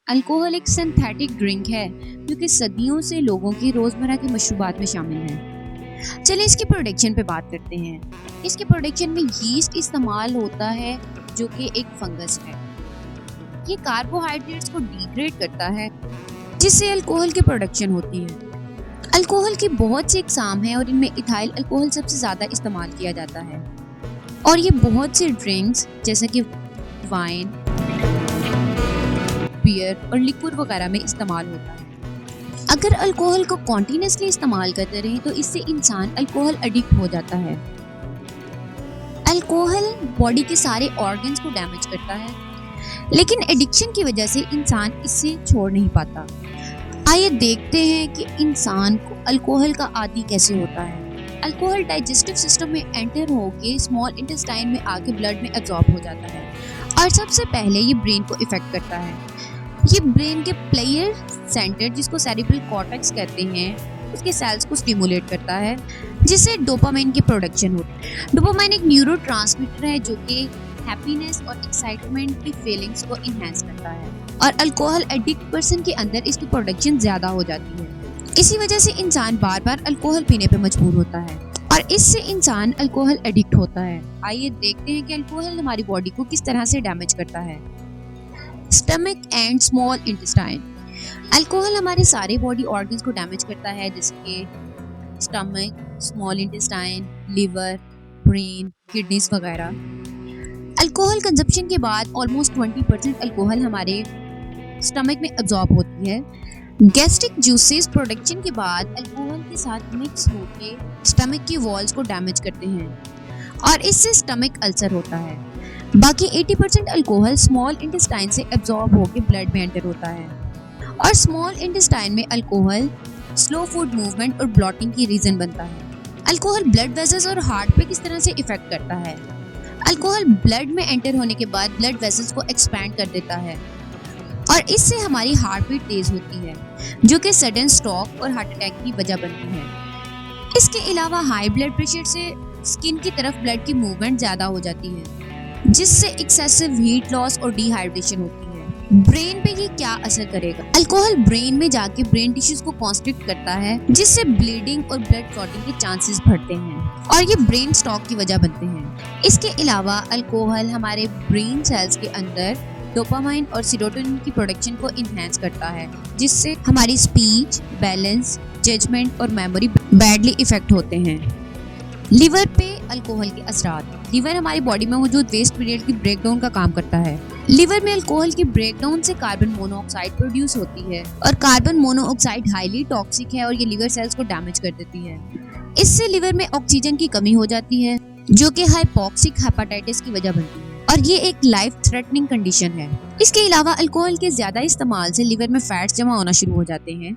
Alcohol एक synthetic drink है जो कि सदियों से लोगों की रोजमर्रा की मशरूबात में शामिल है। चलिए इसकी प्रोडक्शन पे बात करते हैं। इसके प्रोडक्शन में यीस्ट इस्तेमाल होता है जो कि एक फंगस है। ये कार्बोहाइड्रेट्स को डिग्रेड करता है जिससे अल्कोहल की प्रोडक्शन होती है। अल्कोहल की बहुत सी इकसाम हैं और इनमें इथाइल अल्कोहल सबसे ज़्यादा इस्तेमाल किया जाता है और ये बहुत से ड्रिंक्स जैसे कि वाइन, बियर और लिक्विड वगैरह में इस्तेमाल होता है। अगर अल्कोहल को कॉन्टिन्यूसली इस्तेमाल करते रहे तो इससे इंसान अल्कोहल एडिक्ट हो जाता है। अल्कोहल बॉडी के सारे ऑर्गन्स को डैमेज करता है, लेकिन एडिक्शन की वजह से इंसान इससे छोड़ नहीं पाता। आइए देखते हैं कि इंसान को अल्कोहल का आदी कैसे होता है। अल्कोहल डाइजेस्टिव सिस्टम में एंटर होके स्मॉल इंटेस्टाइन में आके ब्लड में एब्जॉर्ब हो जाता है और सबसे पहले ये ब्रेन को इफेक्ट करता है। ये ब्रेन के प्लेयर सेंटर जिसको सेरिब्रल कॉर्टेक्स कहते हैं उसके सेल्स को स्टिमुलेट करता है जिससे डोपामाइन की प्रोडक्शन होती है। डोपामाइन एक न्यूरोट्रांसमीटर है जो कि हैप्पीनेस और एक्साइटमेंट की फीलिंग्स को इन्हेंस करता है और अल्कोहल एडिक्ट पर्सन के अंदर इसकी प्रोडक्शन ज्यादा हो जाती है। इसी वजह से इंसान बार बार अल्कोहल पीने पे मजबूर होता है और इससे इंसान अल्कोहल एडिक्ट होता है। आइए देखते हैं कि अल्कोहल हमारी बॉडी को किस तरह से डैमेज करता है। Stomach and small intestine. Alcohol हमारे सारे बॉडी ऑर्गन्स को डैमेज करता है जैसे कि stomach, small intestine, liver, brain, kidneys वगैरह। अल्कोहल कंजप्शन के बाद ऑलमोस्ट 20% अल्कोहल हमारे स्टमक में अब्जॉर्ब होती है। गैस्ट्रिक जूसेस प्रोडक्शन के बाद अल्कोहल के साथ मिक्स होके स्टमक की वॉल्स को डैमेज करते हैं और इससे स्टमक अल्सर होता है। बाकी 80% अल्कोहल स्मॉल इंटेस्टाइन से एब्जॉर्ब होकर ब्लड में एंटर होता है और स्मॉल इंटेस्टाइन में अल्कोहल स्लो फूड मूवमेंट और ब्लॉटिंग की रीजन बनता है। अल्कोहल ब्लड वेसल्स और हार्ट पे किस तरह से इफेक्ट करता है। अल्कोहल ब्लड में एंटर होने के बाद ब्लड वेसल्स को एक्सपैंड कर देता है और इससे हमारी हार्ट बीट तेज होती है जो कि सडन स्ट्रोक और हार्ट अटैक की वजह बनती है। इसके अलावा हाई ब्लड प्रेशर से स्किन की तरफ ब्लड की मूवमेंट ज्यादा हो जाती है जिससे एक्सेसिव हीट लॉस और डिहाइड्रेशन होती है। ब्रेन पे ये क्या असर करेगा। अल्कोहल ब्रेन में जाके ब्रेन टिश्यूज को कॉन्स्ट्रिक्ट करता है जिससे ब्लीडिंग और ब्लड क्लॉटिंग के चांसेस बढ़ते हैं और ये ब्रेन स्ट्रोक की वजह बनते हैं। इसके अलावा अल्कोहल हमारे ब्रेन सेल्स के अंदर डोपामाइन और सेरोटोनिन की प्रोडक्शन को इन्हेंस करता है जिससे हमारी स्पीच, बैलेंस, जजमेंट और मेमोरी बैडली इफेक्ट होते हैं। लिवर पे अल्कोहल के असरात। लिवर हमारी बॉडी में मौजूद वेस्ट मटेरियल की ब्रेकडाउन का काम करता है। लिवर में अल्कोहल की ब्रेकडाउन से कार्बन मोनोऑक्साइड प्रोड्यूस होती है और कार्बन मोनोऑक्साइड हाईली टॉक्सिक है और ये लिवर सेल्स को डैमेज कर देती है। इससे लिवर में ऑक्सीजन की कमी हो जाती है जो कि हाइपोक्सिक हेपेटाइटिस की वजह बनती है और ये एक लाइफ थ्रेटनिंग कंडीशन है। इसके अलावा अल्कोहल के ज्यादा इस्तेमाल से लिवर में फैट्स जमा होना शुरू हो जाते हैं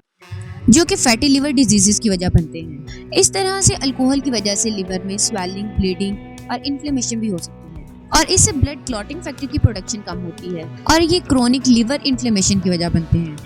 जो कि फैटी लिवर डिजीजेस की वजह बनते हैं। इस तरह से अल्कोहल की वजह से लिवर में स्वेलिंग, ब्लीडिंग और इन्फ्लेमेशन भी हो सकती है और इससे ब्लड क्लॉटिंग फैक्टर की प्रोडक्शन कम होती है और ये क्रोनिक लिवर इन्फ्लेमेशन की वजह बनते हैं।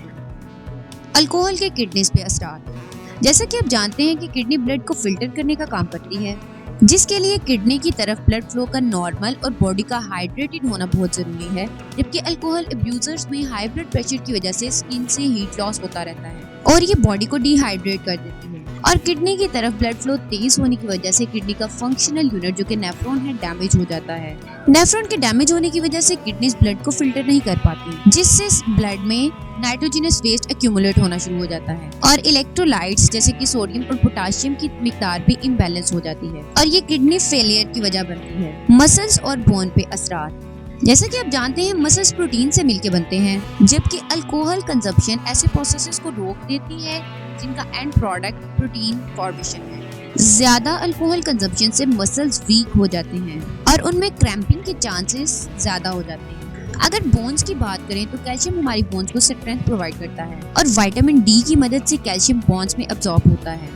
अल्कोहल के किडनीज पे असरात। जैसा कि आप जानते हैं कि किडनी ब्लड को फिल्टर करने का काम करती है जिसके लिए किडनी की तरफ ब्लड फ्लो का नॉर्मल और बॉडी का हाइड्रेटेड होना बहुत जरूरी है। जबकि अल्कोहल अब्यूजर्स में हाई ब्लड प्रेशर की वजह से स्किन से हीट लॉस होता रहता है और ये बॉडी को डिहाइड्रेट कर देती है और किडनी की तरफ ब्लड फ्लो तेज होने की वजह से किडनी का फंक्शनल यूनिट जो कि नेफ्रॉन है डैमेज हो जाता है। नेफ्रॉन के डैमेज होने की वजह से किडनीज ब्लड को फिल्टर नहीं कर पाती जिससे ब्लड में नाइट्रोजनस वेस्ट एक्यूमुलेट होना शुरू हो जाता है और इलेक्ट्रोलाइट्स जैसे कि सोडियम और पोटाशियम की मिकदार भी इम्बैलेंस हो जाती है और ये किडनी फेलियर की वजह बनती है। मसल्स और बोन पे असरात। जैसा कि आप जानते हैं मसल्स प्रोटीन से मिलके बनते हैं जबकि अल्कोहल कंजप्शन ऐसे प्रोसेसेस को रोक देती है जिनका एंड प्रोडक्ट प्रोटीन फॉर्मेशन है। ज्यादा अल्कोहल कंजप्शन से मसल्स वीक हो जाते हैं और उनमें क्रैम्पिंग के चांसेस ज्यादा हो जाते हैं। अगर बोन्स की बात करें तो कैल्शियम हमारी बोन्स को स्ट्रेंथ प्रोवाइड करता है और विटामिन डी की मदद से कैल्शियम बोन्स में अब्सॉर्ब होता है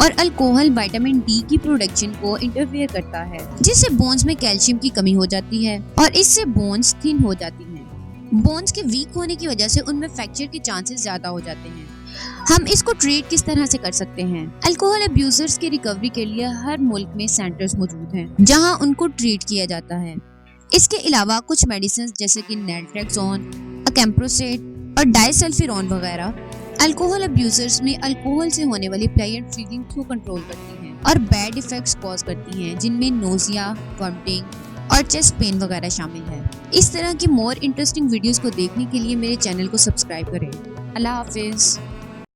और अल्कोहल विटामिन डी की प्रोडक्शन को इंटरफेयर करता है जिससे बोन्स में कैल्शियम की कमी हो जाती है और इससे बोन्स थिन हो जाती हैं। बोन्स के वीक होने की वजह से उनमें फ्रैक्चर के चांसेस ज्यादा हो जाते हैं। हम इसको ट्रीट किस तरह से कर सकते हैं। अल्कोहल अब्यूजर्स की रिकवरी के लिए हर मुल्क में सेंटर्स मौजूद हैं जहां उनको ट्रीट किया जाता है। इसके अलावा कुछ मेडिसिन जैसे कि नैल्ट्रेक्सोन, कैम्प्रोसेट और डाइसल्फिरॉन वगैरह अल्कोहल अब्यूजर्स में अल्कोहल से होने वाली प्लेजेंट फीलिंग को कंट्रोल करती हैं और बैड इफेक्ट्स कॉज करती हैं, जिनमें नोजिया, वॉमिटिंग और चेस्ट पेन वगैरह शामिल है। इस तरह की मोर इंटरेस्टिंग वीडियोस को देखने के लिए मेरे चैनल को सब्सक्राइब करें। अल्लाह हाफिज।